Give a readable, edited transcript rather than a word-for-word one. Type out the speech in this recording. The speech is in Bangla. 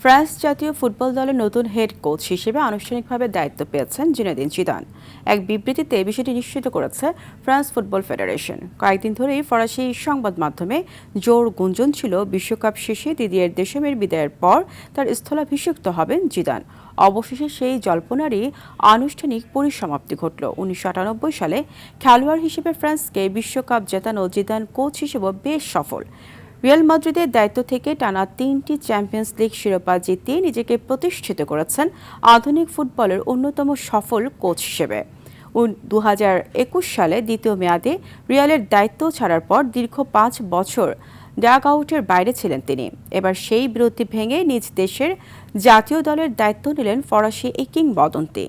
ফ্রান্স জাতীয় ফুটবল দলের নতুন হেড কোচ হিসেবে আনুষ্ঠানিকভাবে দায়িত্ব পেয়েছেন জিনেদিন জিদান। এক বিবৃতিতে বিষয়টি নিশ্চিত করেছে ফ্রান্স ফুটবল ফেডারেশন। কয়েকদিন ধরেই ফরাসি সংবাদ মাধ্যমে জোর গুঞ্জন ছিল বিশ্বকাপ শেষে দিদিয়ের দেশমের বিদায়ের পর তার স্থলাভিষিক্ত হবেন জিদান। অবশেষে সেই জল্পনারই আনুষ্ঠানিক পরিসমাপ্তি ঘটল। ১৯৯৮ সালে খেলোয়াড় হিসেবে ফ্রান্সকে বিশ্বকাপ জেতানো জিদান কোচ হিসেবে বেশ সফল। রিয়াল মাদ্রিদের দায়িত্ব থেকে টানা ৩টি চ্যাম্পিয়ন্স লিগ শিরোপা জিতিয়ে নিজেকে প্রতিষ্ঠিত করেছেন আধুনিক ফুটবলের অন্যতম সফল কোচ হিসেবে। ২০২১ সালে দ্বিতীয় মেয়াদে রিয়ালের দায়িত্ব ছাড়ার পর দীর্ঘ ৫ বছর ডাগ আউটের বাইরে ছিলেন তিনি। এবার সেই বিরতি ভেঙে নিজ দেশের জাতীয় দলের দায়িত্ব নিলেন ফরাসি এই কিংবদন্তি।